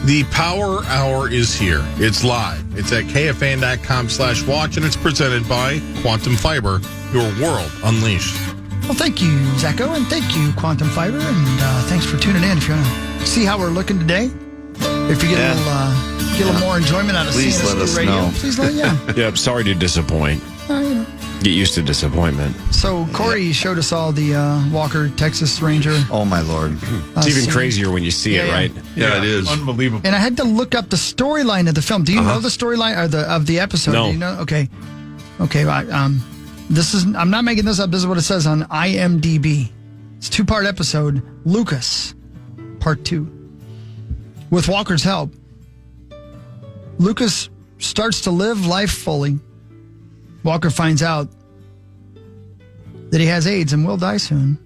The Power Hour is here. It's live. It's at KFAN.com/watch, and it's presented by Quantum Fiber, your world unleashed. Well, thank you, Zacho, and thank you, Quantum Fiber, and thanks for tuning in. If you want to see how we're looking today, if you get a little more enjoyment out of seeing us on radio, know. please let Yeah, I'm sorry to disappoint. Get used to disappointment. So Corey showed us all the Walker, Texas Ranger. Oh, my Lord. It's even crazier when you see it, right? Yeah, it is. Unbelievable. And I had to look up the storyline of the film. Do you know the storyline of the episode? No. Do you know? Okay. I'm not making this up. This is what it says on IMDb. It's a 2-part episode. Lucas, part 2. With Walker's help, Lucas starts to live life fully. Walker finds out that he has AIDS and will die soon.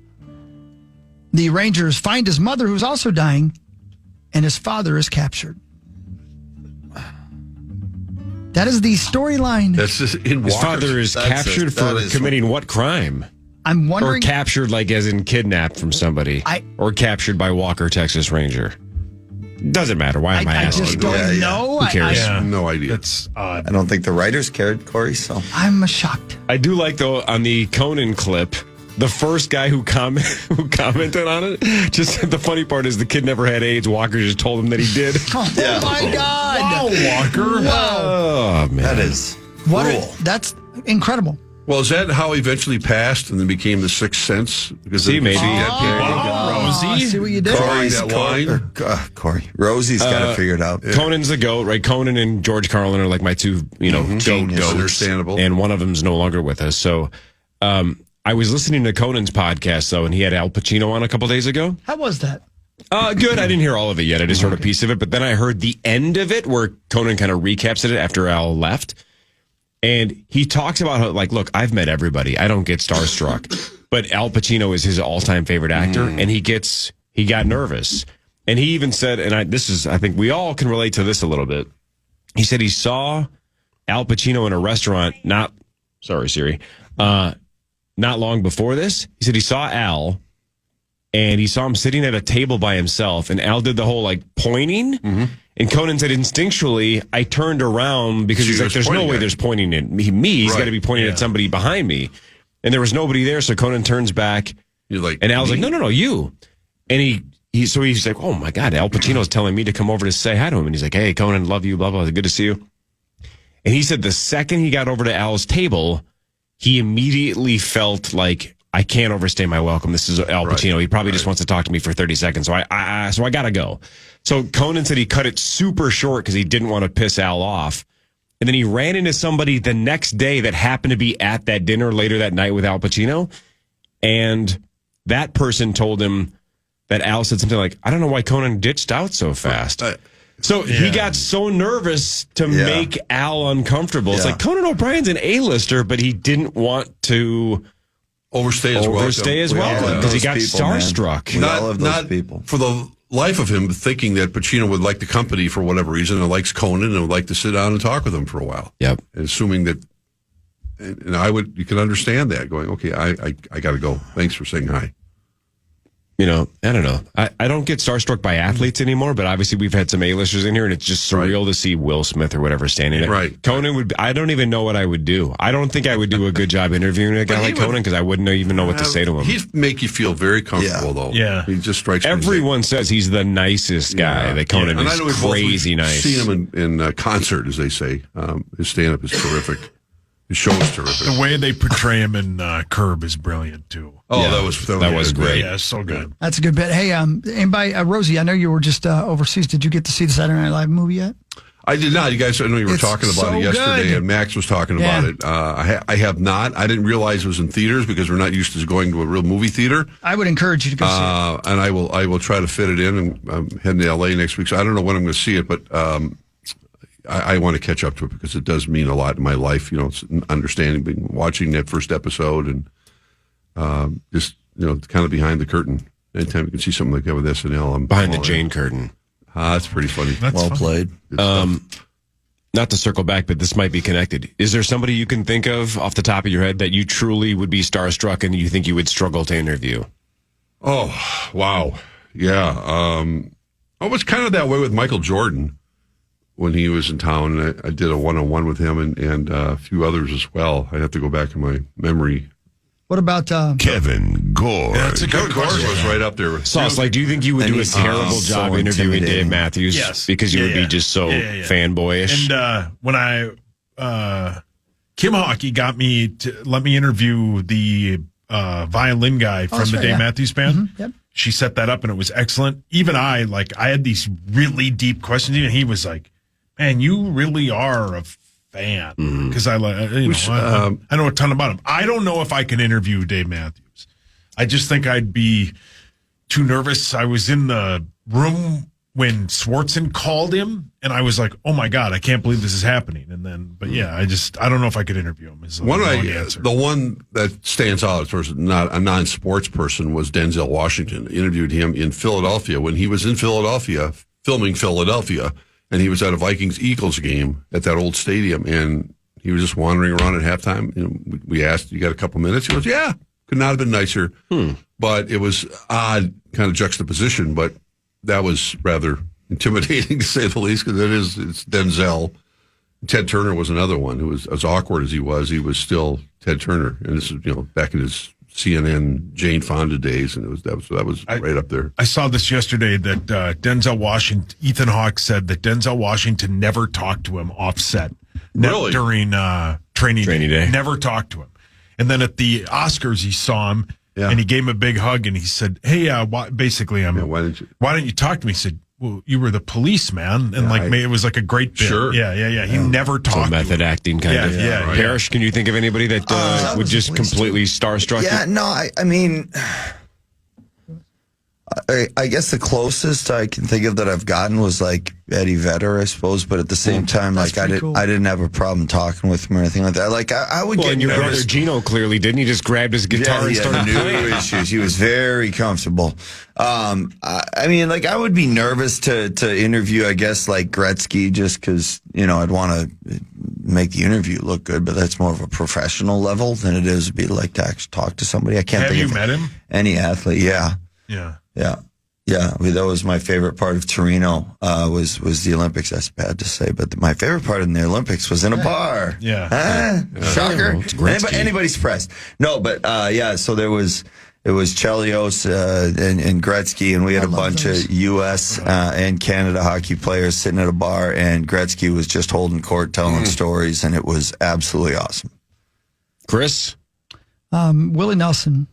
The Rangers find his mother, who's also dying, and his father is captured. That is the storyline. That's just in His Walker's. father is captured for committing what crime? I'm Or wondering. captured, like as in kidnapped from somebody. Or captured by Walker, Texas Ranger. Doesn't matter. Why am I I asking? just don't know. Who cares? No idea. That's odd. I don't think the writers cared, Corey, so. I'm shocked. I do like, though, on the Conan clip, the first guy who commented on it, just the funny part is the kid never had AIDS. Walker just told him that he did. Oh, my God. Wow, Walker. Wow. Oh, man. That is What? That's incredible. Well, is that how he eventually passed and then became the Sixth Sense? Because See, maybe. I see what you did. Corey. Rosie's got to figure it out. Conan's the GOAT, right? Conan and George Carlin are like my two, goats. Understandable. And one of them's no longer with us. So I was listening to Conan's podcast, though, and he had Al Pacino on a couple days ago. How was that? Good. I didn't hear all of it yet. I just heard a piece of it. But then I heard the end of it where Conan kind of recaps it after Al left. And he talks about how, like, look, I've met everybody. I don't get starstruck. But Al Pacino is his all-time favorite actor, and he got nervous. And he even said, and I think we all can relate to this a little bit. He said he saw Al Pacino in a restaurant not long before this. He said he saw Al, and he saw him sitting at a table by himself, and Al did the whole, like, pointing. And Conan said, instinctually, I turned around because he's like, there's no way there's pointing at me. He's got to be pointing at somebody behind me. And there was nobody there, so Conan turns back. You're like, and Al's like, no, you. And he's like, oh, my God, Al Pacino's telling me to come over to say hi to him. And he's like, hey, Conan, love you, blah, blah, good to see you. And he said the second he got over to Al's table, he immediately felt like, I can't overstay my welcome. This is Al Pacino. He probably just wants to talk to me for 30 seconds. So I got to go. So Conan said he cut it super short because he didn't want to piss Al off. And then he ran into somebody the next day that happened to be at that dinner later that night with Al Pacino. And that person told him that Al said something like, I don't know why Conan ditched out so fast. So he got so nervous to make Al uncomfortable. It's like Conan O'Brien's an A-lister, but he didn't want to overstay as well because he got starstruck. Not people. For the life of him, thinking that Pacino would like the company for whatever reason, and likes Conan, and would like to sit down and talk with him for a while. Yep. And assuming that, and you can understand that, going, okay, I got to go. Thanks for saying hi. I don't know. I don't get starstruck by athletes anymore, but obviously we've had some A-listers in here, and it's just surreal to see Will Smith or whatever standing there. Right. Conan I don't even know what I would do. I don't think I would do a good job interviewing a guy like Conan because I wouldn't even know what to say to him. He'd make you feel very comfortable, though. Yeah. He just strikes me. Everyone says he's the nicest guy. That Conan is crazy nice. Seen him in concert, as they say. His stand-up is terrific. His show is terrific. The way they portray him in Curb is brilliant, too. Oh, that was great. Yeah, so good. That's a good bit. Hey, anybody, Rosie, I know you were just overseas. Did you get to see the Saturday Night Live movie yet? I did not. You guys, I know you were talking about it yesterday, good. and Max was talking about it. I have not. I didn't realize it was in theaters because we're not used to going to a real movie theater. I would encourage you to go see it. And I will try to fit it in, and I'm heading to L.A. next week, so I don't know when I'm going to see it, but I want to catch up to it because it does mean a lot in my life, it's understanding, watching that first episode and just, kind of behind the curtain. Anytime you can see something like that with SNL, I'm behind the Jane curtain. That's pretty funny. That's well played. Not to circle back, but this might be connected. Is there somebody you can think of off the top of your head that you truly would be starstruck and you think you would struggle to interview? Oh, wow. Yeah. I was kind of that way with Michael Jordan when he was in town. I did a one-on-one with him and a few others as well. I have to go back in my memory. What about Kevin Gore. Yeah, that's a good Gore question. was right up there. With Sauce, like, do you think you would And do a he's terrible so job interviewing Dave intimidating. Matthews? Yes. Because you Yeah, would be yeah. just so Yeah. fanboyish. And when Kim Hockey got me to let me interview the violin guy from that's the right, Dave yeah. Matthews Band. Yep. She set that up and it was excellent. Even I had these really deep questions. Even he was like, "Man, you really are a fan." Because I know a ton about him. I don't know if I can interview Dave Matthews. I just think I'd be too nervous. I was in the room when Swartzen called him, and I was like, "Oh my God, I can't believe this is happening." And then, but yeah, I don't know if I could interview him. Is the long answer. The one that stands out as far as not a non-sports person was Denzel Washington. I interviewed him in Philadelphia when he was in Philadelphia filming Philadelphia, and he was at a Vikings-Eagles game at that old stadium, and he was just wandering around at halftime. We asked, "You got a couple minutes?" He goes, "Yeah." Could not have been nicer, but it was odd kind of juxtaposition, but that was rather intimidating to say the least, because it's Denzel. Ted Turner was another one who was as awkward as he was still Ted Turner. And this is, back in his CNN Jane Fonda days, and that was right up there. I saw this yesterday that Denzel Washington, Ethan Hawke said that Denzel Washington never talked to him offset Really? during training day. Never talked to him. And then at the Oscars, he saw him and he gave him a big hug and he said, "Hey, why didn't you talk to me?" He said, "Well, you were the police, man." And it was like a great bit. Sure. Yeah. He never talked So to method him. acting kind of. Yeah. Parrish, can you think of anybody that would just completely starstruck Yeah, you? no, I mean, I guess the closest I can think of that I've gotten was like Eddie Vedder, I suppose. But at the same time, That's like pretty cool. I didn't have a problem talking with him or anything like that. Like I would Well, get and your nervous. brother Gino clearly didn't. He just grabbed his guitar and he started had no playing. issues. He was very comfortable. I mean, like I would be nervous to interview, I guess, like Gretzky, just because I'd want to make the interview look good, but that's more of a professional level than it is to be like to actually talk to somebody. I can't Have think you of met him? any athlete. Yeah. Yeah. I mean, that was my favorite part of Torino. Was the Olympics. That's bad to say, but my favorite part in the Olympics was in a bar. Yeah. Shocker. It's Gretzky. Anybody surprised? No, but So it was Chelios and Gretzky, and we had a bunch of U.S. And Canada hockey players sitting at a bar, and Gretzky was just holding court, telling stories, and it was absolutely awesome. Chris? Willie Nelson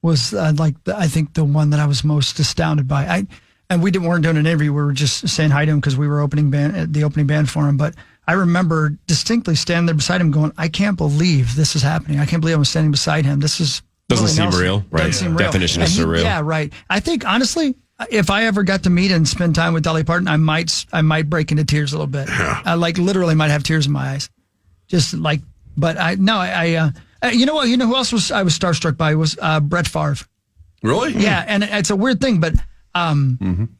was I think the one that I was most astounded by. And we weren't doing an interview; we were just saying hi to him because we were the opening band for him. But I remember distinctly standing there beside him, going, "I can't believe this is happening. I can't believe I'm standing beside him. This is Doesn't Willie seem Nelson. real, right? Doesn't seem real." Definition of And surreal. Yeah, right. I think honestly, if I ever got to meet and spend time with Dolly Parton, I might break into tears a little bit. I literally might have tears in my eyes, just like. But you know what? You know who else I was starstruck by was Brett Favre. Really? Yeah, and it's a weird thing, but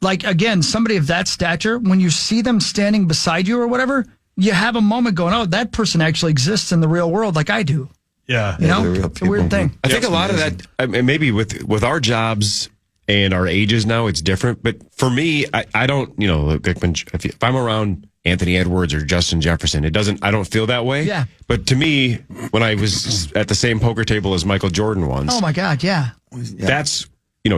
like again, somebody of that stature, when you see them standing beside you or whatever, you have a moment going, "Oh, that person actually exists in the real world, like I do." Yeah. You know, they're real it's a weird people. thing. I think a lot of that, I mean, maybe with our jobs and our ages now, it's different. But for me, I don't, like if I'm around Anthony Edwards or Justin Jefferson, I don't feel that way. Yeah. But to me, when I was at the same poker table as Michael Jordan once, Oh my God, yeah. that's,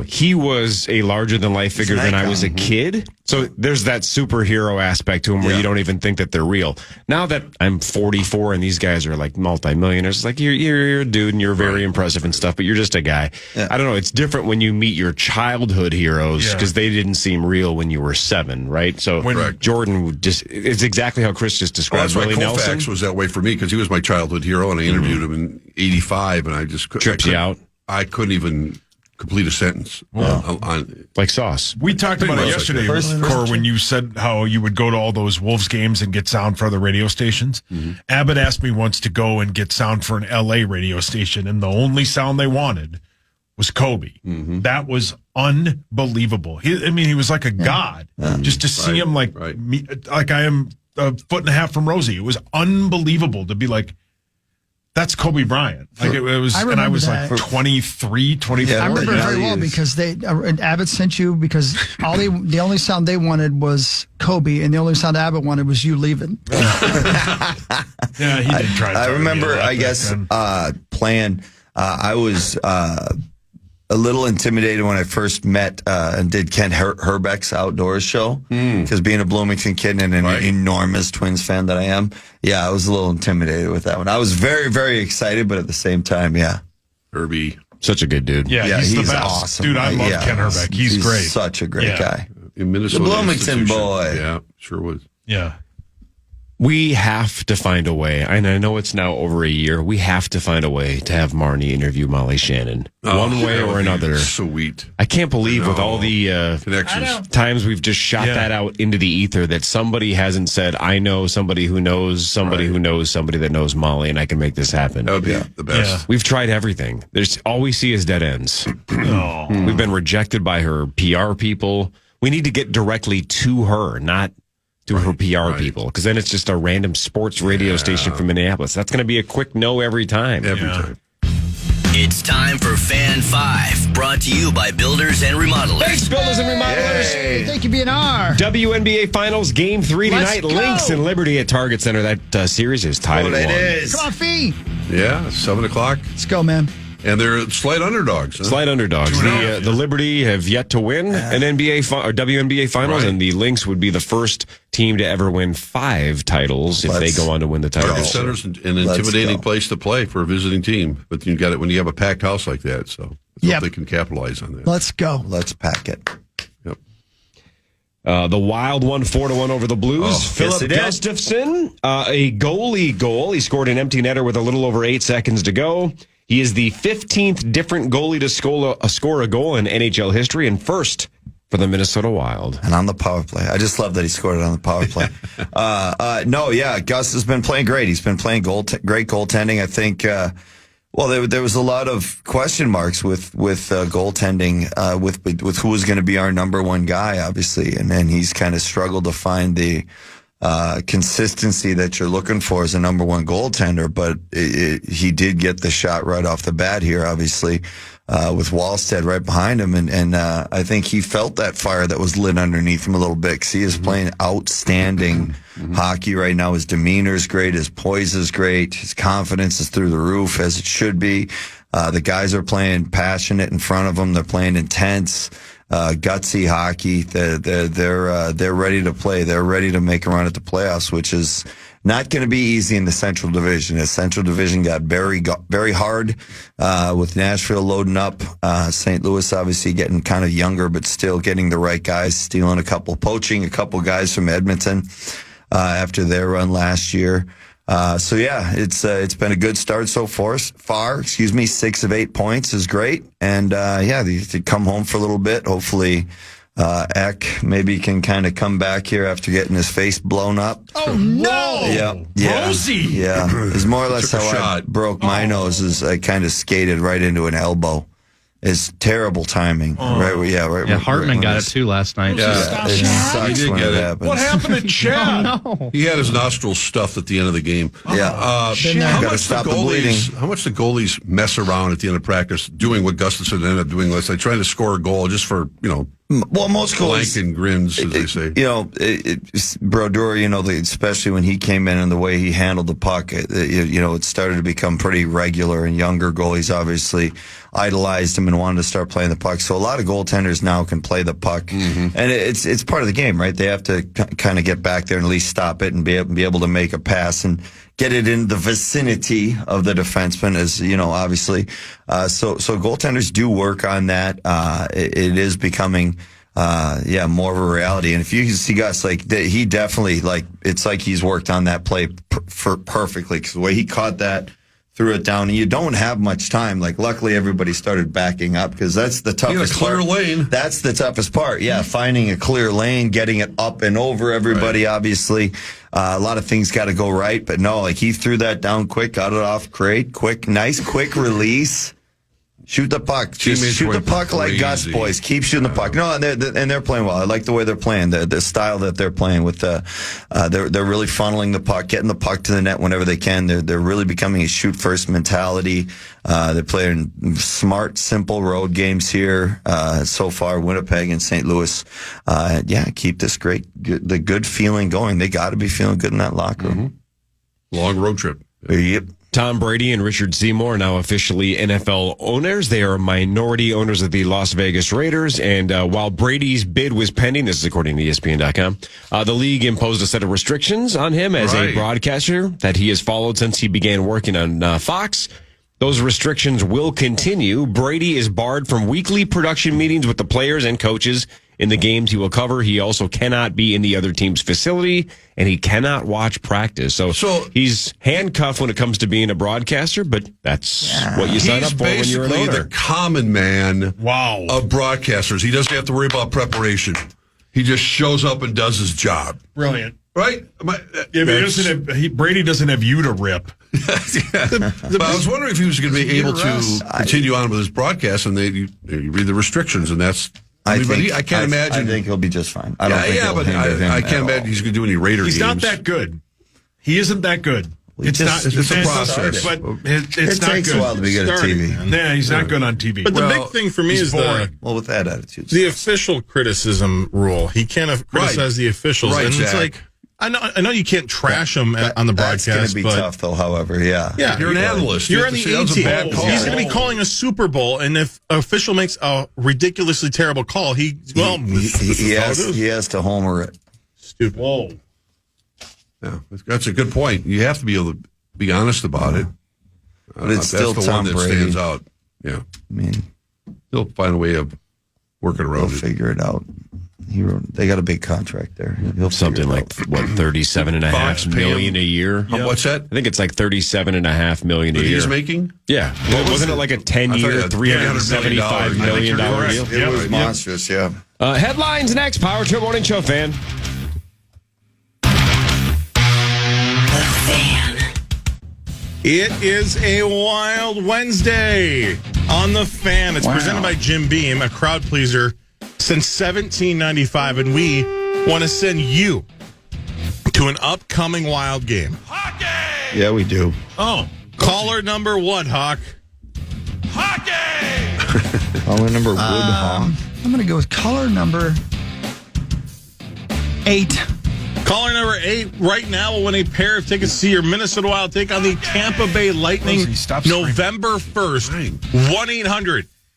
he was a larger than life figure than I was a kid. So there's that superhero aspect to him where you don't even think that they're real. Now that I'm 44 and these guys are like multimillionaires, it's like you're a dude and you're very impressive and stuff, but you're just a guy. Yeah. I don't know. It's different when you meet your childhood heroes because they didn't seem real when you were 7, right? So Jordan it's exactly how Chris just described That's why Willie Nelson. Koufax was that way for me because he was my childhood hero, and I interviewed him in '85, and I just Trips you out. I couldn't even complete a sentence on Like Sauce. We talked about it yesterday, Cor, when you said how you would go to all those Wolves games and get sound for other radio stations. Abbott asked me once to go and get sound for an LA radio station, and the only sound they wanted was Kobe. That was unbelievable. He was like a god. Just to see him like me, like I am a foot and a half from Rosie. It was unbelievable to be like, That's Kobe Bryant. Like it was, I and I was remember like that. 23, 24. Yeah, I remember it Yeah, very he well is. because Abbott sent you because the only sound they wanted was Kobe, and the only sound Abbott wanted was you leaving. Yeah, he did try to I target me remember, a lot I back guess, then. playing. I was a little intimidated when I first met and did Ken Herbeck's Outdoors show because being a Bloomington kid and an enormous Twins fan that I am, I was a little intimidated with that one. I was very, very excited, but at the same time, Herbie. Such a good dude. Yeah, he's the best. awesome. Dude, I love Ken Herbeck. He's great. Such a great Yeah. guy. In Minnesota. The Bloomington institution. boy. Yeah, sure was. Yeah. We have to find a way, and I know it's now over a year, we have to find a way to have Marnie interview Molly Shannon. One way that would or be another. Sweet. I can't believe with all the Connections. times we've just shot that out into the ether that somebody hasn't said, I know somebody who knows somebody who knows somebody that knows Molly, and I can make this happen. That would be the best. We've tried everything. There's all we see is dead ends. Oh. We've been rejected by her PR people. We need to get directly to her, not to her PR people, because then it's just a random sports radio station from Minneapolis. That's going to be a quick no every time. Every time. It's time for Fan 5, brought to you by Builders and Remodelers. Thanks, builders and remodelers. Thank you, BNR. WNBA Finals Game 3 Let's tonight. go. Lynx and Liberty at Target Center. That series is tied at 1. It is. Come on, Fee. Yeah, 7 o'clock. Let's go, man. And they're slight underdogs. Huh? Slight underdogs. 2.5, The Liberty have yet to win an or WNBA Finals, Right. and the Lynx would be the first team to ever win 5 titles if they go on to win the Target titles. Center's an Let's intimidating go. place to play for a visiting team, but you got it when you have a packed house like that. So I hope they can capitalize on that. Let's go. Let's pack it. Yep. The Wild won 4-1 over the Blues. Oh, Philip yes, they did. Gustafson, a goalie goal. He scored an empty netter with a little over 8 seconds to go. He is the 15th different goalie to score a goal in NHL history and first for the Minnesota Wild. And on the power play. I just love that he scored it on the power play. Gus has been playing great. He's been playing great goaltending. I think, there was a lot of question marks with goaltending, with who was going to be our number one guy, obviously. And then he's kind of struggled to find the consistency that you're looking for as a number one goaltender, but he did get the shot right off the bat here, obviously, with Wallstead right behind him. And I think he felt that fire that was lit underneath him a little bit because he is playing outstanding hockey right now. His demeanor is great. His poise is great. His confidence is through the roof, as it should be. The guys are playing passionate in front of him. They're playing intense. Gutsy hockey. They're ready to play. They're ready to make a run at the playoffs, which is not going to be easy in the Central Division. The Central Division got very hard with Nashville loading up. St. Louis obviously getting kind of younger, but still getting the right guys, poaching a couple guys from Edmonton after their run last year. It's been a good start so far. 6 of 8 points is great. And, they come home for a little bit. Hopefully, Eck maybe can kind of come back here after getting his face blown up. Oh, no. Yeah. Rosie. Yeah. It's more or less Took how a I shot. broke my nose is I kind of skated right into an elbow. It's terrible timing. Right. Yeah, Hartman got it too last night. Yeah, it sucks did when get it it. happens. What happened to Chad? He had his nostrils stuffed at the end of the game. Yeah. How Gotta much stop the bleeding. How much the goalies mess around at the end of practice doing what Gustafson ended up doing last night, trying to score a goal just for, Well, most goalies, blank and grins, as they say. Brodeur, especially when he came in and the way he handled the puck, it started to become pretty regular, and younger goalies obviously idolized him and wanted to start playing the puck. So a lot of goaltenders now can play the puck, and it's part of the game, right? They have to kind of get back there and at least stop it and be able to make a pass and get it in the vicinity of the defenseman, as obviously. So goaltenders do work on that. It is becoming more of a reality. And if you see Gus, he definitely, it's like he's worked on that play perfectly, because the way he caught that, threw it down, and you don't have much time. Luckily everybody started backing up, because that's the toughest clear part. lane. That's the toughest part. Yeah, finding a clear lane, getting it up and over everybody, obviously. A lot of things got to go right, but no, he threw that down quick, got it off great, quick release. Shoot the puck. Just Teammates shoot the went puck like Gus, crazy. boys. Keep shooting the puck. No, and they're playing well. I like the way they're playing. The style that they're playing with. They're really funneling the puck, getting the puck to the net whenever they can. They're really becoming a shoot first mentality. They're playing smart, simple road games here so far. Winnipeg and St. Louis. Keep this the good feeling going. They got to be feeling good in that locker room. Long road trip. Yep. Tom Brady and Richard Seymour are now officially NFL owners. They are minority owners of the Las Vegas Raiders. And while Brady's bid was pending, this is according to ESPN.com, the league imposed a set of restrictions on him as a broadcaster that he has followed since he began working on Fox. Those restrictions will continue. Brady is barred from weekly production meetings with the players and coaches in the games he will cover. He also cannot be in the other team's facility, and he cannot watch practice. So he's handcuffed when it comes to being a broadcaster, but that's what you sign up for when you're an He's owner. basically the common man of broadcasters. He doesn't have to worry about preparation. He just shows up and does his job. Brilliant. Right? Brady doesn't have you to rip. But I was wondering if he was going to be able to continue on with his broadcast, and you read the restrictions, and that's... I can't imagine. I think he'll be just fine. I don't think it'll but hinder him I at can't all. imagine he's going to do any Raider games. He's not that good. He isn't that good. It's a process. But it's It not takes good. a while to be good at TV. Yeah, he's not good on TV. But the big thing for me is Well, with that attitude. the official criticism rule. He can't criticize the officials. Right, and it's Zach. like, I know you can't trash him on the broadcast. That's going to be but tough, though, however, yeah. Yeah, You're an analyst. You're You on have the to say, that was a bad call. He's going to be calling a Super Bowl, and if an official makes a ridiculously terrible call, He has to homer it. Stupid. Whoa. Yeah, that's a good point. You have to be able to be honest about it. But it's still that's the Tom one that Brady. stands out. Yeah. I mean, He'll find a way of working they'll around it. figure it out. They got a big contract there. He'll Something figure like, it out. what, $37.5 Fox pay million him. a year? What's that? I think it's like $37.5 million a That year. he's making? Yeah. Wasn't it like a I thought $10-year, you had $375 million $300 deal? It was monstrous, yeah. Headlines next. Power Trip Morning Show fan. It is a wild Wednesday on the Fan. It's presented by Jim Beam, a crowd pleaser since 1795, and we want to send you to an upcoming wild game. Yeah, we do. Oh. Caller number what, Hawk? Caller number Woodhawk. I'm going to go with caller number 8. Caller number 8 right now will win a pair of tickets to see your Minnesota Wild take on the Tampa Bay Lightning Rosie, stop screaming. November 1st.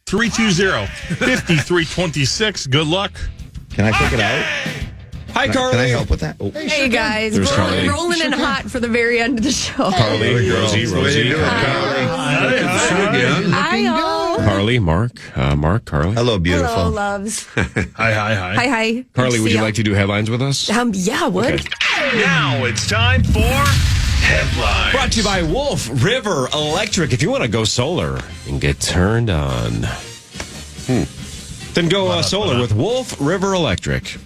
1-800-320-5326. Good luck. Can I take it out? Hi, Carly. Can I help with that? Oh. Hey guys, There's Carly. rolling in hot for the very end of the show. Carly, Rosie. Hi, all. Carly, Mark, Carly. Hello, beautiful. Hello, loves. Hi. Hi. Carly, would you like to do headlines with us? Yeah, I would. Okay. Now it's time for headlines. Brought to you by Wolf River Electric. If you want to go solar and get turned on, then go solar with Wolf River Electric.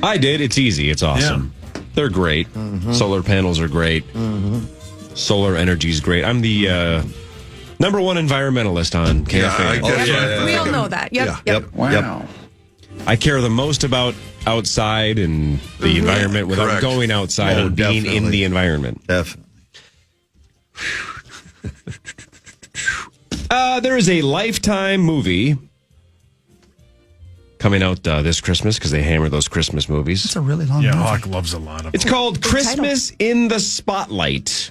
I did. It's easy. It's awesome. They're great. Solar panels are great. Solar energy is great. I'm the number one environmentalist on KFAN. We all know that. Yep. Wow. I care the most about outside and the environment without Correct. going outside Oh, and being in definitely. the environment. Definitely. There is a Lifetime movie coming out this Christmas because they hammer those Christmas movies. It's a really long Yeah, movie. Hawk loves a lot of It's them. called Christmas in the Spotlight.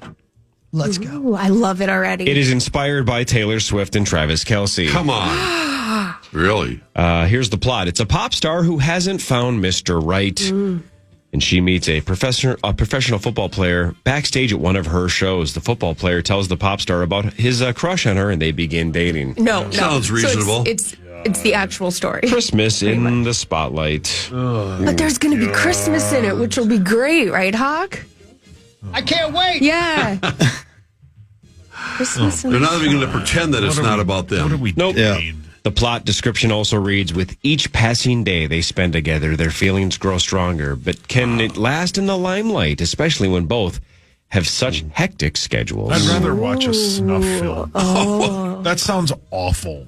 Let's go. Ooh, I love it already. It is inspired by Taylor Swift and Travis Kelce. Come on. Really? Here's the plot. It's a pop star who hasn't found Mr. Right. And she meets a professional football player backstage at one of her shows. The football player tells the pop star about his crush on her, and they begin dating. no. Sounds reasonable. So it's the actual story. Christmas in the Spotlight. But there's going to be Christmas in it, which will be great, right, Hawk? I can't wait. Yeah. Christmas in They're the not even going to pretend that it's not about them. What do we Nope. need? The plot description also reads, with each passing day they spend together, their feelings grow stronger. But can it last in the limelight, especially when both have such hectic schedules. I'd rather watch a snuff film. Oh. That sounds awful.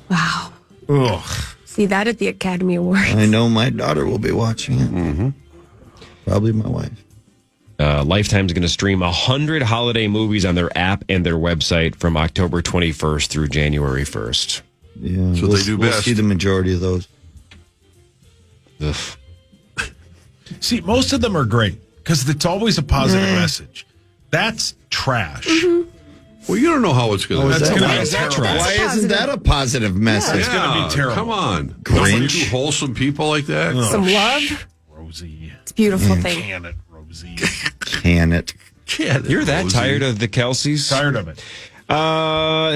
Wow. Ugh. See that at the Academy Awards. I know my daughter will be watching it. Mm-hmm. Probably my wife. Lifetime's going to stream 100 holiday movies on their app and their website from October 21st through January 1st. Yeah, that's what they do we'll best. see the majority of those. Ugh. See, most of them are great because it's always a positive message. That's trash. Well, you don't know how it's going to. That's going to be that terrible. trash? Why isn't that a positive message? It's going to be terrible. Come on, Grinch. You wholesome people like that. Some love. Rosie. It's a beautiful thing. Can it, Rosie. Can it? You're that tired of the Kelseys? Tired of it.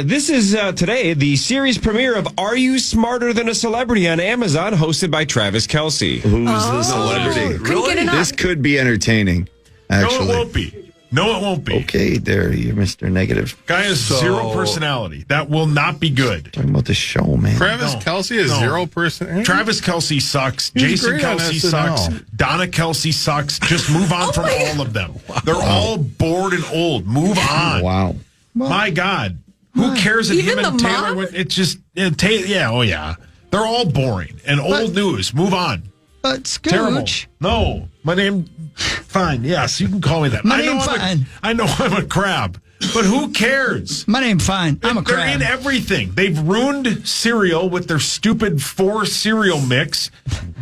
This is today the series premiere of Are You Smarter Than a Celebrity on Amazon, hosted by Travis Kelce. Who's the celebrity? Couldn't get enough. This could be entertaining, actually. No, it won't be. No, it won't be. Okay, there, you're Mr. Negative. Guy has zero personality. That will not be good. Talking about the show, man. Travis Kelce is 0%. Travis Kelce sucks. He's Jason great on Kelce SNL. sucks. Donna Kelce sucks. Just move on from all of them. They're all bored and old. Move on. Wow. My God. Who cares if Even him and the Taylor mom? went? It's just, yeah. They're all boring and old news. Move on. But Terrible. Scooch, No. My name, fine. Yes, you can call me that. My name fine. I know I'm a crab, but who cares? my name fine. I'm a They're crab. in everything. They've ruined cereal with their stupid 4 cereal mix.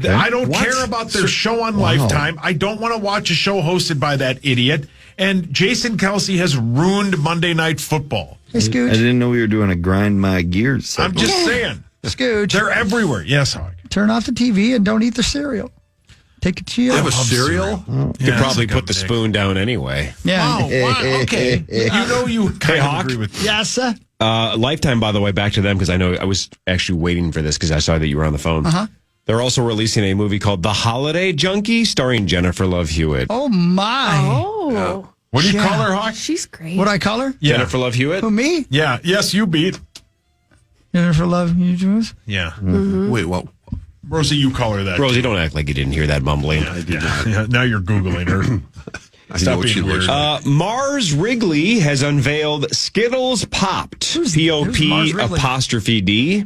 I don't care about their show on Lifetime. I don't want to watch a show hosted by that idiot. And Jason Kelce has ruined Monday Night Football. Hey, I Scooch. didn't know we were doing a grind my gears I'm segment. just saying. Scooch. They're everywhere. Yes, Hog. Turn off the TV and don't eat the cereal. Take it to you. They have a cereal. You could probably put the spoon down anyway. Yeah. Oh, wow. Okay. You know you kind of Hawk. agree with me. Yes, sir. Lifetime, by the way, back to them, because I know I was actually waiting for this because I saw that you were on the phone. Uh-huh. They're also releasing a movie called The Holiday Junkie, starring Jennifer Love Hewitt. Oh, my. Oh, What do you Yeah. call her, Hawk? she's great. What do I call her? Yeah. Jennifer Love Hewitt? Who, me? Yeah. Yes, you beat. Jennifer Love, you Jews? Yeah. Wait, what? Rosie, you call her that. Rosie, don't act like you didn't hear that mumbling. Yeah. Now you're Googling her. I Stop know what she being looks weird. like. Mars Wrigley has unveiled Skittles Popped. Who's P-O-P Mars Wrigley? apostrophe D.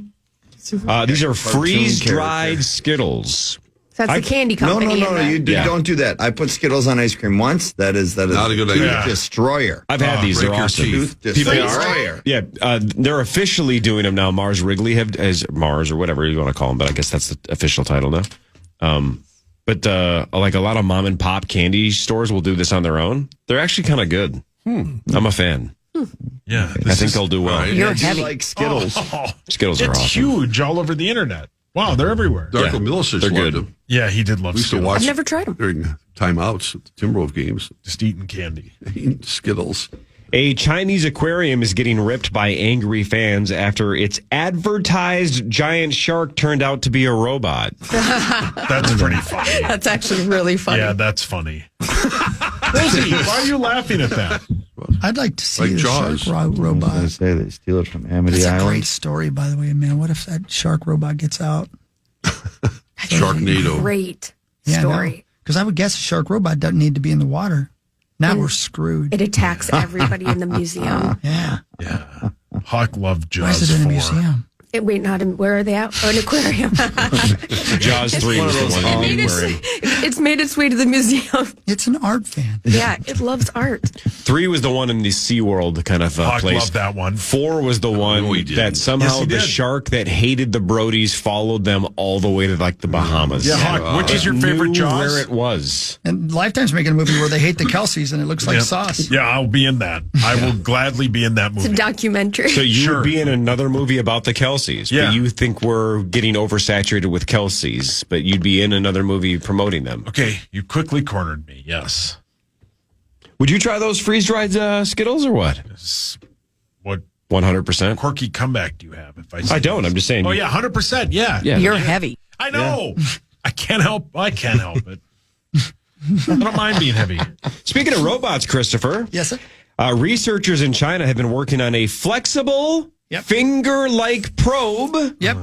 These are freeze-dried character. Skittles. That's the candy No, company. no, in there. you don't do that. I put Skittles on ice cream once. That is Not a good tooth idea. destroyer. I've had these. break They're your awesome. teeth. Tooth People- destroyer. Yeah, they're officially doing them now. Mars Wrigley as Mars or whatever you want to call them, but I guess that's the official title now. But like a lot of mom and pop candy stores will do this on their own. They're actually kind of good. I'm a fan. Yeah. I think they'll do well. Right. You're I do heavy. like Skittles. Skittles are It's awesome. huge all over the internet. Wow, they're everywhere. Darko Yeah, Milicic they're loved good. them. Yeah, he did love We used to Skittles. watch I've never tried them. during timeouts at the Timberwolves games. Just eating candy. Eating Skittles. A Chinese aquarium is getting ripped by angry fans after its advertised giant shark turned out to be a robot. That's pretty funny. That's actually really funny. Yeah, that's funny. Rosie, why are you laughing at that? I'd like to see Like the Jaws. shark I was robot. going to say they steal it from Amity That's a Island. great story, by the way, man. What if that shark robot gets out? Sharknado. Great story. Because I would guess a shark robot doesn't need to be in the water. Now we're screwed. It attacks everybody in the museum. Yeah. Yeah. Hawk loved Why Jaws is it in a 4. museum? Wait, not in, where are they at? Oh, an aquarium. Jaws 3 was the one in the aquarium. It's made its way to the museum. It's an art fan. Yeah, it loves art. 3 was the one in the SeaWorld kind of Hawk place. loved that one. 4 was the one No, he didn't. that somehow Yes, he the did. shark that hated the Brodies followed them all the way to like the Bahamas. Yeah, Hawk, which is your favorite Knew Jaws? where it was. And Lifetime's making a movie where they hate the Kelseys and it looks like Yeah. sauce. Yeah, I'll be in that. I will gladly be in that It's a movie. documentary. So you Sure. would be in another movie about the Kelseys, Yeah. but you think we're getting oversaturated with Kelseys, but you'd be in another movie promoting them. Okay, you quickly cornered me. Yes. Would you try those freeze-dried Skittles or what? What 100%? quirky comeback do you have? If I don't. I'm just saying. Oh yeah, 100%. Yeah. Yeah. You're heavy. I know. I can't help it. I don't mind being heavy. Speaking of robots, Christopher, Yes, sir. researchers in China have been working on a flexible Yep. finger-like probe Yep.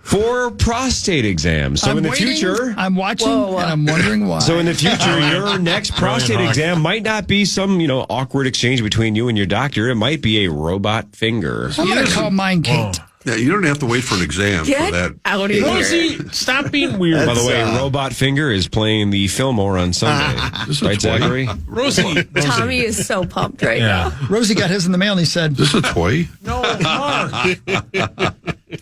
for prostate exams. So in the future, I'm watching, and I'm wondering why. So in the future, your next prostate hard. exam might not be some, awkward exchange between you and your doctor. It might be a robot finger. I'm going to call mine Kate. Yeah, you don't have to wait for an exam for Get that. out of here. Rosie, stop being weird. By the way, Robot Finger is playing the Fillmore on Sunday. This is Right, a toy. Zachary? Rosie. Tommy is so pumped right now. Rosie got his in the mail, and he said, This is a toy. No, Mark.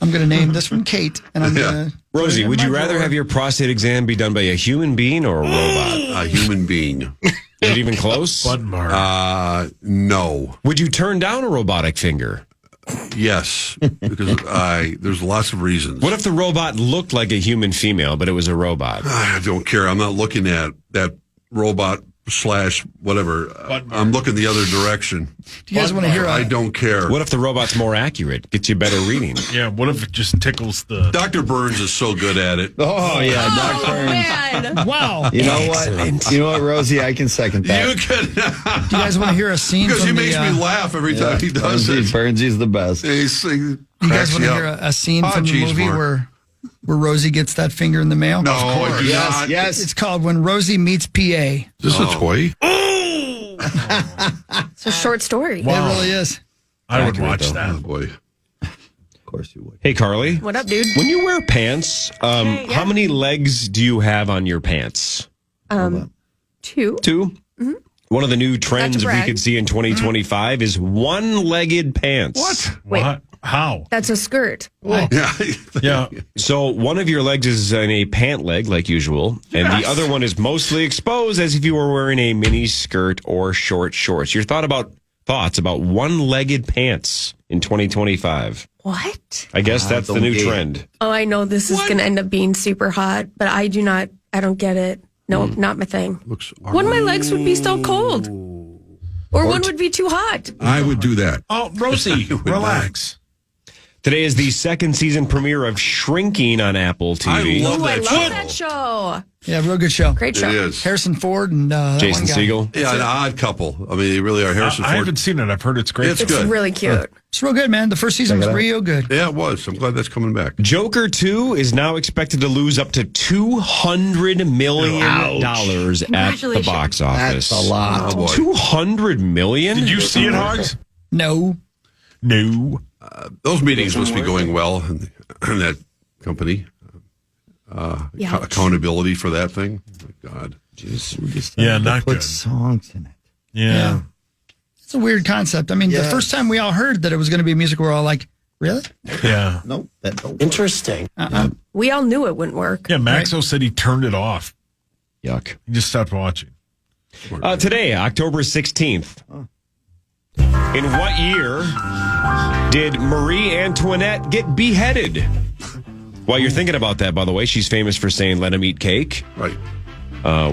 I'm going to name this one Kate. And I'm going to. Rosie, would you rather have your prostate exam be done by a human being or a robot? A human being. Is it even close? Bud Mark. No. Would you turn down a robotic finger? Yes, because there's lots of reasons. What if the robot looked like a human female, but it was a robot? I don't care. I'm not looking at that robot / whatever. I'm looking the other direction. Do you guys want to hear I don't care. What if the robot's more accurate, gets you better reading? Yeah, what if it just tickles the... Dr. Burns is so good at it. Oh, yeah, Oh, Dr. man. Wow. You know what? You know what, Rosie? I can second that. You can, Do you guys want to hear a scene because from he makes me laugh every time he does it. Burnsy's the best. He You guys want to hear a scene from the movie where Rosie gets that finger in the mail? No, I do not. Yes. It's called When Rosie Meets PA. Is this a toy? It's a short story. It really is. I would watch Oh, that. boy. Of course you would. Hey, Carly. What up, dude? When you wear pants, how many legs do you have on your pants? 2. 2? Mm-hmm. One of the new trends we brag. could see in 2025 is one-legged pants. What? Wait. What? How? That's a skirt. Yeah. Yeah. So one of your legs is in a pant leg, like usual, and the other one is mostly exposed as if you were wearing a mini skirt or short shorts. Your thoughts about one-legged pants in 2025? What? I guess that's the new trend. Oh, I know this is going to end up being super hot, but I don't get it. No, not my thing. Looks One of my legs would be so cold. Or one would be too hot. I would do that. Oh, Rosie, relax. Today is the second season premiere of Shrinking on Apple TV. I love Ooh, I that love show. that show. Yeah, real good show. Great show. It is. Harrison Ford and that Jason one guy. Segel. Yeah, an odd couple. I mean, they really are. Harrison I Ford. haven't seen it. I've heard it's great. It's It's good. really cute. It's real good, man. The first season was real good. Yeah, it was. I'm glad that's coming back. Joker 2 is now expected to lose up to $200 million at the Congratulations. box office. That's a lot. Oh, boy. $200 million? Did you see it, Hogs? No. No. Those meetings must be going well in that company. Yeah. Accountability for that thing. Oh, my God. Yeah, not Put good. songs in it. Yeah. It's a weird concept. I mean, the Yes. first time we all heard that it was going to be a musical, we were all like, really? Yeah. Nope. That don't Interesting. We all knew it wouldn't work. Yeah, Maxo said he turned it off. Yuck. He just stopped watching. Today, October 16th. In what year did Marie Antoinette get beheaded? While you're thinking about that, by the way, she's famous for saying, let him eat cake. Right.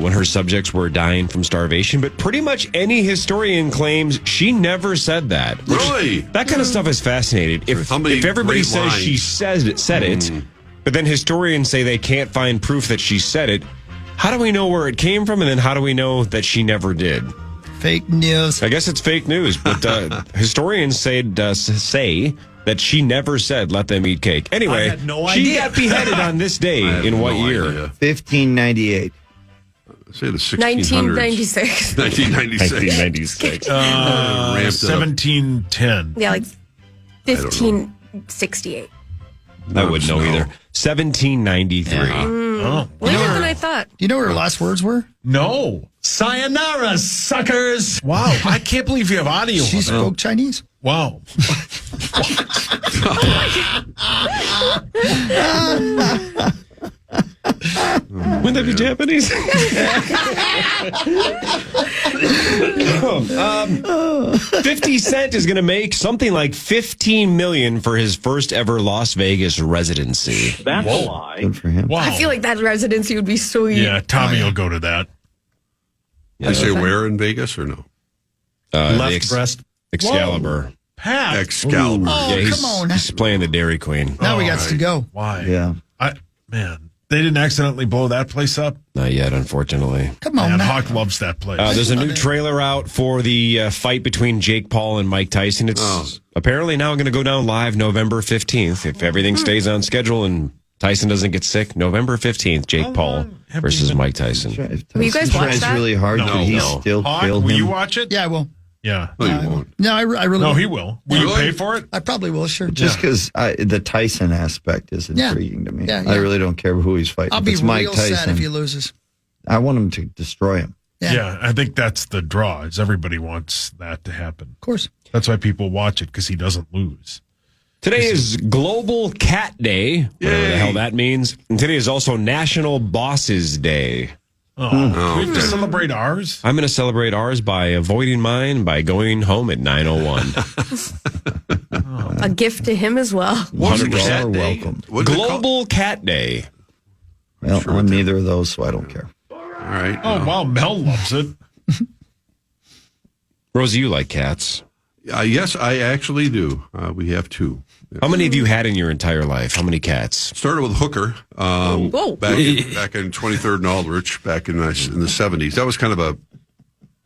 When her subjects were dying from starvation. But pretty much any historian claims she never said that. Which- Really? That kind of stuff is fascinating. If How many everybody great says she lines. said it, but then historians say they can't find proof that she said it, how do we know where it came from? And then how do we know that she never did? Fake news. I guess it's fake news, but historians say that she never said, let them eat cake. Anyway, I had no she idea. got beheaded on this day. I have In what no year? idea. 1598. Say the 1600s. 1996. 1996. Ramped it up. 1710. Yeah, like 1568. I wouldn't know either. 1793. Oh. Later than I thought. Do you know what her last words were? No. Sayonara, suckers. Wow. I can't believe you have audio. She of it. spoke Chinese. Wow. Wouldn't that be Japanese? 50 Cent is going to make something like $15 million for his first ever Las Vegas residency. That's a lie. Good for him. Wow. I feel like that residency would be sweet. Yeah, Tommy will go to that. They say where in Vegas or no? Left breast. Excalibur. Pat. Excalibur. Oh, Yeah, come on. He's playing the Dairy Queen. Now we got to go. Why? Yeah. Man. They didn't accidentally blow that place up? Not yet, unfortunately. Come on, Man, man. Hawk loves that place. There's a new trailer out for the fight between Jake Paul and Mike Tyson. It's apparently now going to go down live November 15th. If everything stays on schedule and Tyson doesn't get sick, November 15th, Jake Paul versus Mike Tyson. Will you guys watch that? really hard. No. Could he No. still Hawk, kill will him? you watch it? Yeah, I will. Yeah. No, you won't. No, I really No, will. he will. Will you Really? pay for it? I probably will, sure. Just because the Tyson aspect is Yeah. intriguing to me. Yeah, I yeah. really don't care who he's fighting. I'll If be it's Mike real sad Tyson, if he loses. I want him to destroy him. Yeah. I think that's the draw. Is everybody wants that to happen. Of course. That's why people watch it, because he doesn't lose. Today is Global Cat Day, whatever the hell that means. And today is also National Bosses Day. Oh, do we have to celebrate ours? I'm going to celebrate ours by avoiding mine by going home at 9:01. A gift to him as well. 100%. You're welcome. What's it called? Global Cat Day. Well, I'm neither of those, so I don't care. All right. Oh, wow. Mel loves it. Rosie, you like cats. Yes, I actually do. We have two. How many have you had in your entire life? How many cats? Started with Hooker Whoa. back in 23rd and Aldrich back in the 70s. That was kind of a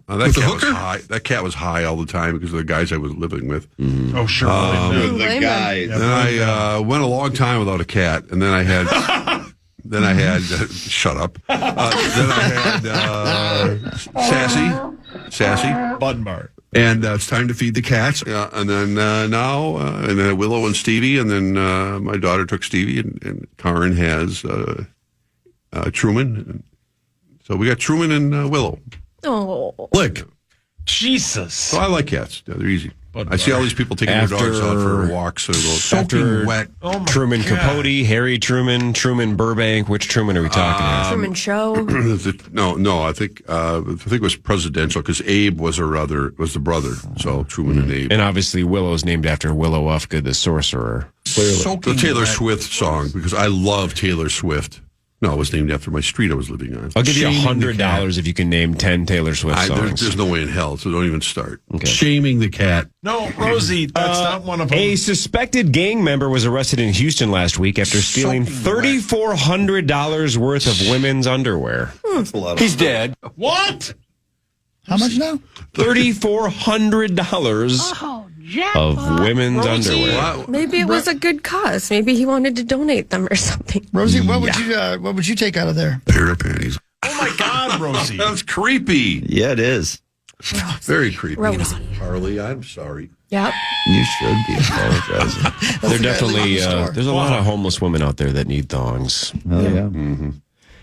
that cat was high. That cat was high all the time because of the guys I was living with. Oh, sure. Blame The him. guy. Then I went a long time without a cat, and then I had shut up. Then I had Sassy, Button bar. and it's time to feed the cats. And then now, and then Willow and Stevie, and then my daughter took Stevie, and Karen has Truman. So we got Truman and Willow. Oh. Lick. Jesus. So I like cats. They're easy. I see all these people taking their dogs out for walks and soaking wet. Oh, my Truman God. Capote, Harry Truman, Truman Burbank. Which Truman are we talking about? Truman Show. No. I think it was presidential because Abe was the brother. So Truman and Abe. And obviously Willow's named after Willow Ufka, the sorcerer. The Taylor Swift song because I love Taylor Swift. No, it was named after my street I was living on. I'll give you Shaming the $100 if you can name 10 Taylor Swift cat. songs. There's no way in hell, so don't even start. Okay. Shaming the cat. No, Rosie, that's not one of them. A suspected gang member was arrested in Houston last week after stealing $3,400 worth of women's underwear. He's dead. What? How much now? $3,400 of women's underwear. Wow. Maybe it was a good cause. Maybe he wanted to donate them or something. Rosie, what would you take out of there? Pair of panties. Oh, my God, Rosie. That's creepy. Yeah, it is. Very creepy. Rosie. Harley, I'm sorry. Yep. You should be apologizing. They're definitely, the store. there's a lot of homeless women out there that need thongs. Oh, yeah.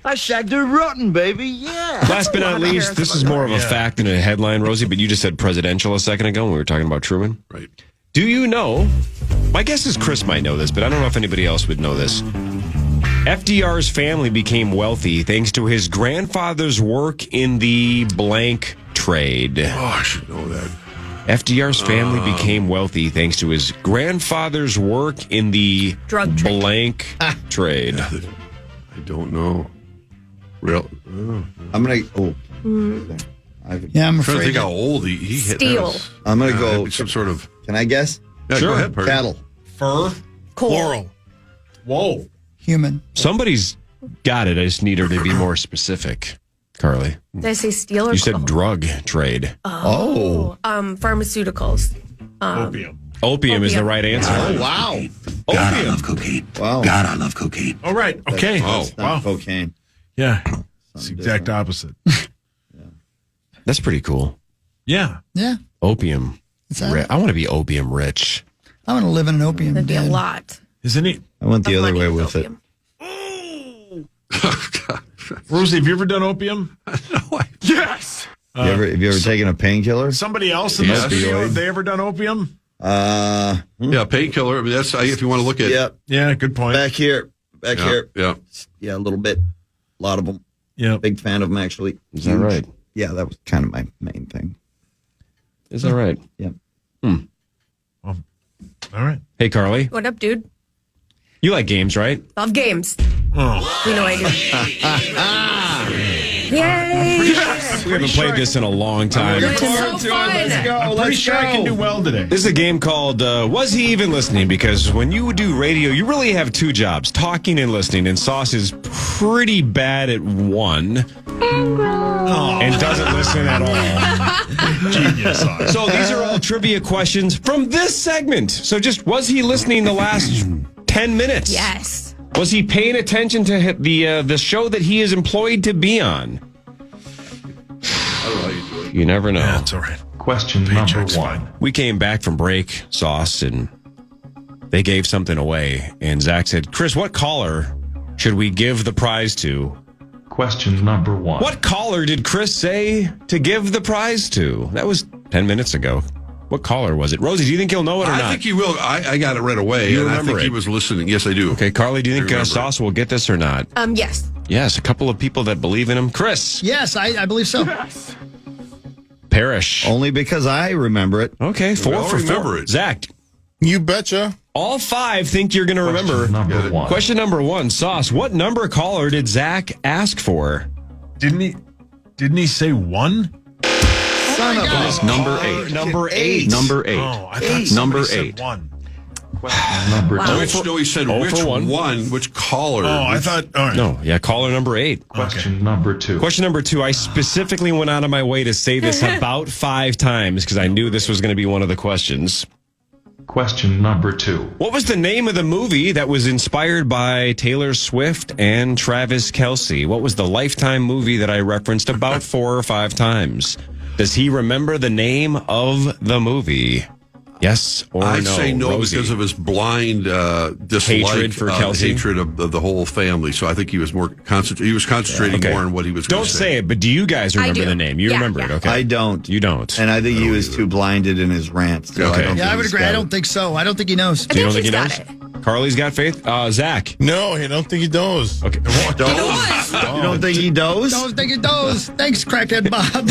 I shagged a rotten, baby. Yeah. Last but not least, this is more of a fact than a headline, Rosie, but you just said presidential a second ago when we were talking about Truman. Right. Do you know, my guess is Chris might know this, but I don't know if anybody else would know this. FDR's family became wealthy thanks to his grandfather's work in the blank trade. Oh, I should know that. FDR's family became wealthy thanks to his grandfather's work in the Drug trade. blank trade. I don't know. Real. I'm gonna. Oh, Yeah, I'm I'm trying to afraid. think how old he hit. Steel. I'm gonna go. Some sort of. Can I guess? Yeah, Sure. go ahead, Perry. Cattle. Fur. Coal. Laurel. Whoa. Human. Somebody's got it. I just need her to be more specific, Carly. Did I say steel or You said coal? drug trade. Pharmaceuticals. Opium. Opium is the right answer. Oh wow! God, I love cocaine. Wow. God, I love cocaine. All right. Okay. That's not cocaine. Yeah. It's the exact opposite. That's pretty cool. Yeah. Yeah. Opium. Is that- I want to be opium rich. I want to live in an opium That'd be a den. lot. Isn't it? I went the of other money way with with it. opium. Rosie, have you ever done opium? Yes. Have you ever taken a painkiller? Somebody else in the Yes. studio, have they ever done opium? Yeah, painkiller. I mean, that's if you want to look at. Yep. Yeah, good point. Back here. Back here. Yeah. Yeah, a little bit. A lot of them. Yeah. Big fan of them, actually. Is that right? Yeah, that was kind of my main thing. Is that right? Yeah. All right. Hey, Carly, What up, dude? you like games, right? Love games. Oh. You know I do. Yay! We haven't played this in a long time. It's so fun. I'm pretty sure I can do well today. This is a game called Was He Even Listening? Because when you do radio, you really have two jobs, talking and listening. And Sauce is pretty bad at one and doesn't listen at all. Genius. So these are all trivia questions from this segment. So just, was he listening the last 10 minutes? Yes. Was he paying attention to the show that he is employed to be on? I don't know how you do it. You never know. That's all right. Question number one. We came back from break, Sauce, and they gave something away. And Zach said, Chris, what caller should we give the prize to? Question number one. What caller did Chris say to give the prize to? That was 10 minutes ago. What caller was it? Rosie, do you think he'll know it or not? I think he will. I got it right away. You and I remember think he it? was listening. Yes, I do. Okay, Carly, do you think remember Sauce will get this or not? Yes. Yes, a couple of people that believe in him. Chris. Yes, I believe so. Parrish. Only because I remember it. Okay, We all 4 for remember 4. it. Zach, You betcha. all 5 think you're going to remember. Question number one. Question number 1, Sauce. What number caller did Zach ask for? Didn't he say one? Son of a... Number 8. Number 8. Number 8. Oh, I thought Number somebody 8. said one. Question number two. Which, no, he said Oh, which for one. which caller. Oh, I thought. All right. No, yeah, caller number 8. Question number two. Question number 2. I specifically went out of my way to say this about 5 times because I knew this was going to be one of the questions. Question number two. What was the name of the movie that was inspired by Taylor Swift and Travis Kelce? What was the Lifetime movie that I referenced about 4 or 5 times? Does he remember the name of the movie? Yes or I no? say no Rosie? because of his blind dislike Hatred for Kelsey? hatred of the whole family. So I think he was more he was concentrating Okay. more on what he was going Don't to say it, but do you guys remember do. the name? You Yeah, remember it, yeah. okay? I don't. You don't. And I think he was too blinded in his rants. So Okay. I don't Yeah, think I would he's agree. got I it. don't think so. I don't think he knows. You don't think he's he got knows? it. Carly's got faith? Zach? No, I don't think he knows. Okay. You don't think he does? Don't think he knows. Thanks, crackhead Bob.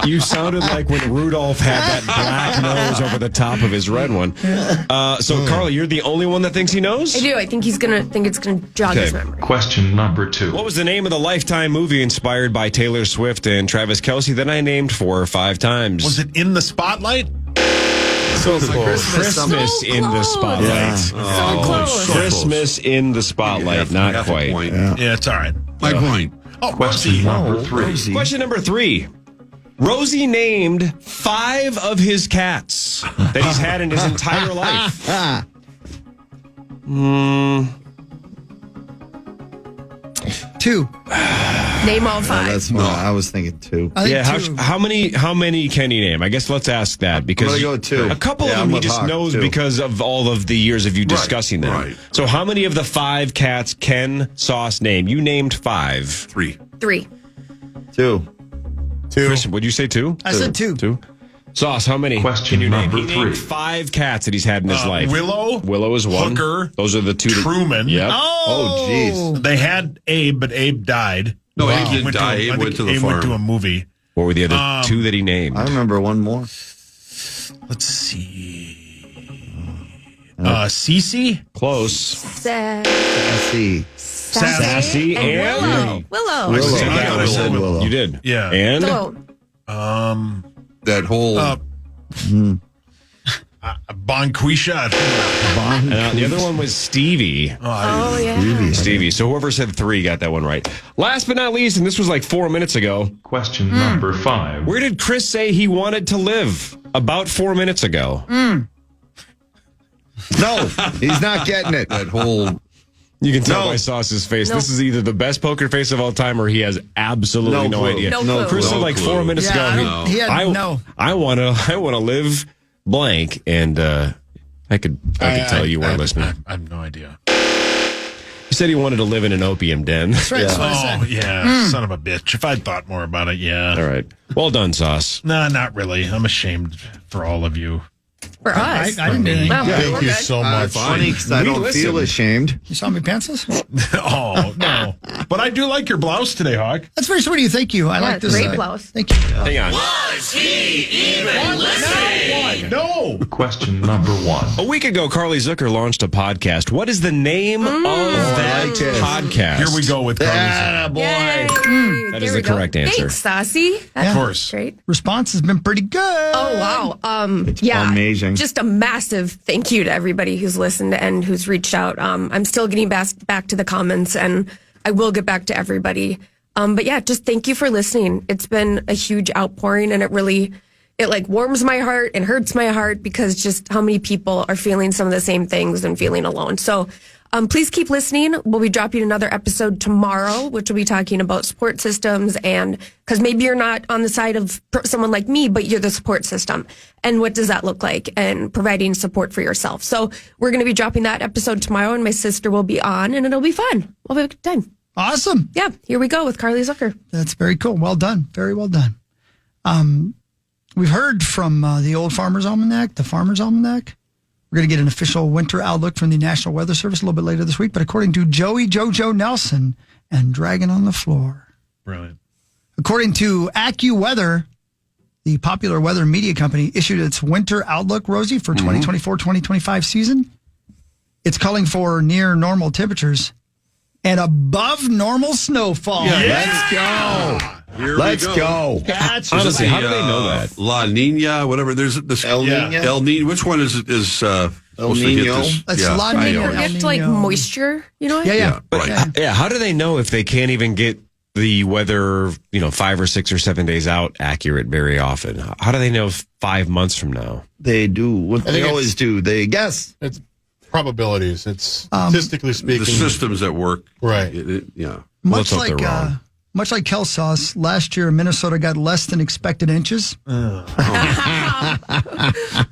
You sounded like when Rudolph had that black nose over the top of his red one. So, Carly, you're the only one that thinks he knows? I do. I think he's gonna think it's gonna jog his Okay. memory. Question number two. What was the name of the Lifetime movie inspired by Taylor Swift and Travis Kelce that I named 4 or 5 times? Was it In the Spotlight? so close? Christmas So in the close. spotlight. Yeah. So close. so Christmas in the spotlight. Not half a quite. point. Yeah, it's all right. My point. Oh, Question Rosie. number three. Rosie. Question number 3. Rosie named 5 of his cats that he's had in his entire life. Two. Name all 5. That's what I was thinking too. I think Yeah, two. how many can he name? I guess let's ask that because I'm gonna go 2. a couple Yeah, of I'm them he with just Hawk, knows 2. because of all of the years of you discussing them. right. So how many of the 5 cats can Sauce name? You named 5. 3. 3. 2. Chris, would you say 2? I said 2. 2. Sauce, how many Question can you name? number He named 3. 5 cats that he's had in his life. Willow. Willow is 1. Hooker. Those are the 2. Truman. Yep. Oh, jeez. They had Abe, but Abe died. No, Abe didn't Went to die. a- Abe I went think to the Abe went to farm. a movie. What were the other 2 that he named? I remember one more. Let's see. Cece? Close. Sassy. Sassy and Willow. Willow. said- I thought I said Willow. You did. Yeah. And Willow. That whole Bonquisha. the other one was Stevie. Oh, yeah. Stevie. So whoever said 3 got that one right. Last but not least, and this was like 4 minutes ago, Question number 5. where did Chris say he wanted to live? About 4 minutes ago. No, he's not getting it. that whole You can tell No. by Sauce's face. No. This is either the best poker face of all time or he has absolutely no clue. idea. No No clue. Chris said No like clue. 4 minutes Yeah, I ago. don't- he had no. I want to live blank, and I could tell you weren't listening. I have no idea. He said he wanted to live in an opium den. That's right. That's what I Oh, said. yeah. Son of a bitch. If I'd thought more about it, yeah. All right. Well done, Sauce. Nah, not really. I'm ashamed for all of you. For us. I didn't do anything. Well, Thank we're you good. so much. Funny because I We don't listen. feel ashamed. You saw me pantsless? Oh, no. But I do like your blouse today, Hawk. That's very sweet of you. Thank you. I like this. Great blouse. Thank you. Hang on. No. Question number 1. A week ago, Carly Zucker launched a podcast. What is the name of that like it. podcast? Here we go with Carly's. Yay. That is There we the go. correct answer. Thanks, Saucy. That's Of course. great. Response has been pretty good. Oh, wow. Yeah. amazing. Just a massive thank you to everybody who's listened and who's reached out. I'm still getting back to the comments, and I will get back to everybody. But yeah, just thank you for listening. It's been a huge outpouring, and it like warms my heart and hurts my heart because just how many people are feeling some of the same things and feeling alone. So please keep listening. We'll be dropping another episode tomorrow, which will be talking about support systems, and because maybe you're not on the side of someone like me, but you're the support system. And what does that look like? And providing support for yourself. So we're going to be dropping that episode tomorrow, and my sister will be on, and it'll be fun. We'll have a good time. Awesome. Yeah, here we go with Carly Zucker. That's very cool. Well done. Very well done. We've heard from the Old Farmer's Almanac, the Farmer's Almanac. We're going to get an official winter outlook from the National Weather Service a little bit later this week. But according to Joey Jojo Nelson and Dragon on the Floor, Brilliant. according to AccuWeather, the popular weather media company, issued its winter outlook, Rosie, for 2024-2025 season. It's calling for near normal temperatures and above normal snowfall. Let's go. Here Let's we go. That's Honestly, how do they know that? La Nina, whatever. There's this El Nino? El Nino. Which one is supposed to get Nino? this? That's yeah, La I Nina. know. You have to like Nino. moisture, you know? Yeah. Right. Yeah. How do they know if they can't even get the weather, 5 or 6 or 7 days out accurate very often? How do they know 5 months from now? They do what I they think always do. They guess. It's probabilities. It's statistically speaking. The systems at work. Right. Yeah. Much let's hope like they're wrong. much like Kelsauce, last year Minnesota got less than expected inches.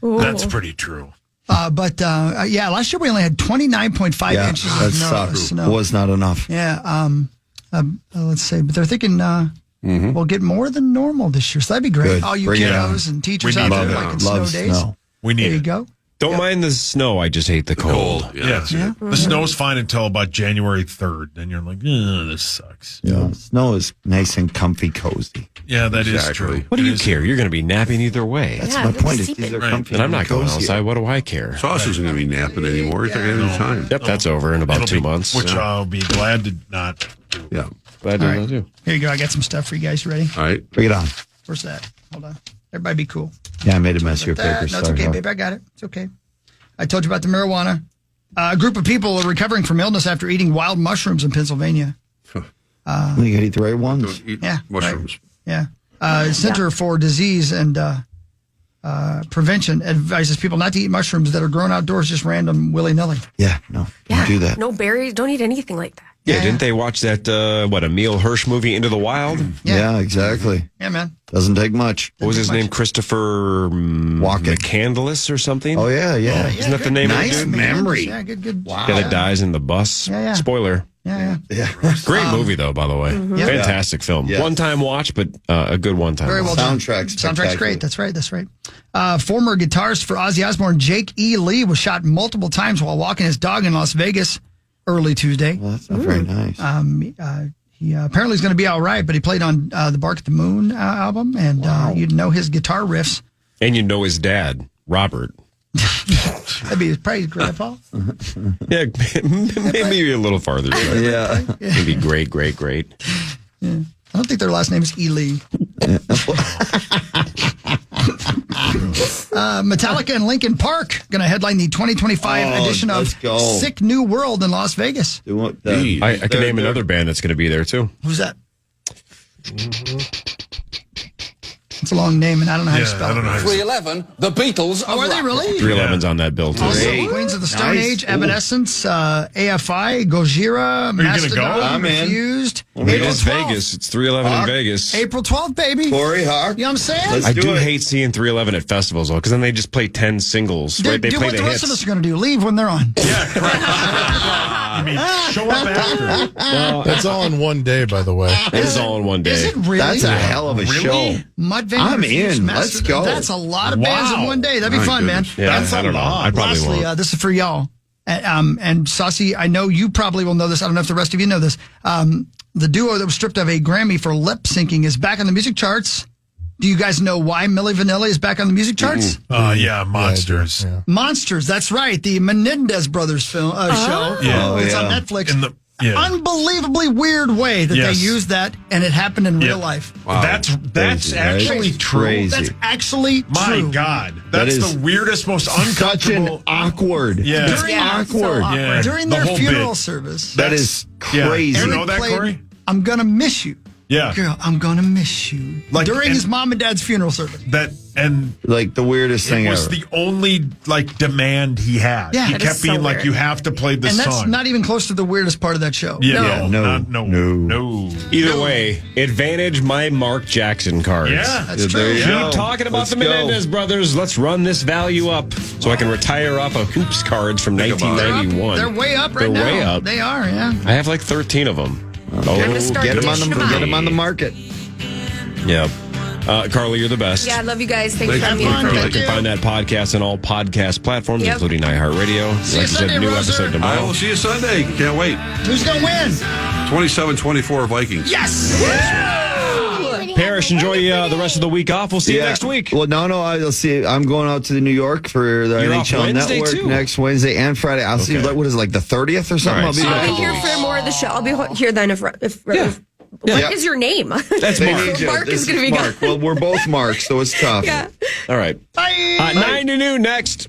That's pretty true. But last year we only had 29.5 Yeah, inches that of sucked. snow. Was not enough. Yeah. Let's see. But they're thinking we'll get more than normal this year. So that'd be great. Good. All you Bring it kiddos on. and teachers We out need there it. like in snow Love days. snow. We need There you it. go. Don't mind the snow. I just hate the cold. Yeah. That's it. Yeah. The snow's fine until about January 3rd. Then you're like, this sucks. Yeah. Snow is nice and comfy, cozy. Yeah, that is Exactly. true. What do It you is- care? You're going to be napping either way. That's Yeah, my just point. keep These it. are Right. comfy. And I'm not going cozy. outside. What do I care? Sauce isn't going to be napping anymore. It's like any time. Yep, that's over in about It'll 2 be- months. Which I'll be glad to not do. Yeah. Glad to know too. Here you go. I got some stuff for you guys. You ready? All right. Bring it on. Where's that? Hold on. Everybody be cool. Yeah, I made a mess of your That- papers. No, it's Sorry, okay, Howard. babe. I got it. It's okay. I told you about the marijuana. A group of people are recovering from illness after eating wild mushrooms in Pennsylvania. You got to eat the right ones. Don't eat Yeah, mushrooms. Yeah. Center for Disease and Prevention advises people not to eat mushrooms that are grown outdoors just random willy-nilly. Yeah, no, don't do that. No berries. Don't eat anything like that. Yeah, didn't they watch that, Emil Hirsch movie, Into the Wild? Yeah, exactly. Yeah, man. Doesn't take much. What was his name? Christopher Walken. McCandless or something? Oh, yeah. Isn't that the name of Nice the dude? memory. Yeah, good. Wow. Guy that dies in the bus. Yeah. Spoiler. Yeah. Yeah. Great movie, though, by the way. Yeah. Fantastic film. Yes. One-time watch, but a good one-time Very watch. well done. Soundtrack's Soundtrack's great. That's right. Former guitarist for Ozzy Osbourne, Jake E. Lee, was shot multiple times while walking his dog in Las Vegas early Tuesday. Well, that's not very nice. He apparently is going to be all right, but he played on the Bark at the Moon album, and you'd know his guitar riffs. And you know his dad, Robert. That'd be probably his grandpa. Yeah, maybe a little farther. Yeah. Maybe great. I don't think their last name is Ely. Metallica and Linkin Park going to headline the 2025 edition of let's go. Sick New World in Las Vegas. I can name another band that's going to be there, too. Who's that? It's a long name, and I don't know how to Yeah, spell I don't know it. how to 311, the Beatles. Oh, are they really? 311's on that bill, too. Also, Great. Queens of the Stone Nice. Age, Evanescence, AFI, Gojira, gonna Mastodon, go? I'm in. Refused. It is Vegas. It's 311 in Vegas. April 12th, baby. Corey Hawk. You know what I'm saying? Let's I do do it. hate seeing 311 at festivals, though, because then they just play 10 singles. Right? They do play what the rest hits. of us are going to do. Leave when they're on. I mean, show up after. That's all in one day, by the way. It is all in one day. Is it really? That's a hell of a show. Mudvayne I'm in. Let's go. That's a lot of bands in one day. That'd be fun, man. Yeah, That's I a don't know. lot. I probably Lastly, won't. this is for y'all. And Saucy, I know you probably will know this. I don't know if the rest of you know this. The duo that was stripped of a Grammy for lip syncing is back on the music charts. Do you guys know why Milli Vanilli is back on the music charts? Yeah, Monsters. Yeah. Monsters, that's right. The Menendez Brothers show. Yeah. It's on Netflix. In the- yeah. Unbelievably weird way that Yes. they used that, and it happened in Yeah. real life. Wow. That's Crazy, right? actually true. Crazy. That's actually My true. God, that's is the weirdest, most Such uncomfortable. an awkward. Yeah. It's Yeah, so awkward. awkward. Yeah. During The their whole funeral bit. service, That is Yeah. crazy. You know that, played, Corey? I'm gonna miss you. Yeah. Girl, I'm gonna miss you. Like, During and- his mom and dad's funeral service. That and Like the weirdest thing it was ever. the only demand he had. Yeah. He That kept is being so like, weird. "You have to play this And that's song." not even close to the weirdest part of that show. yeah, No. Either way, advantage my Mark Jackson cards. Yeah, That's true. There you Keep go. talking about Let's the go. Menendez brothers. Let's run this value up so I can retire off of hoops cards from Think about it. 1991. They're way up right They're now. way up. They are, yeah. I have like 13 of them. Time to start Get them on dishing them the out. get 'em on the market. Yep. Carly, you're the best. Yeah, I love you guys. Thanks Thank for you. having me. You can find that podcast on all podcast platforms, Yep. including iHeartRadio. See you Like I said, Sunday, new Roser. episode I tomorrow. will see you Sunday. Can't wait. Who's gonna win? 27-24 Vikings. Yes! Parrish, enjoy the rest of the week off. We'll see you next week. Well, no, I'll see. I'm going out to New York for the You're off NHL Wednesday, Network too? next Wednesday and Friday. I'll see. Okay. What is it, like the 30th or something? All right, I'll be so back. I'll be Couple here weeks. for more of the show. I'll be here then if Yeah. what is your name? That's They Mark. need you. Mark This is gonna be Mark. gone. Well, we're both Marks, so it's tough. Yeah. All right. Bye! 9 to noon next.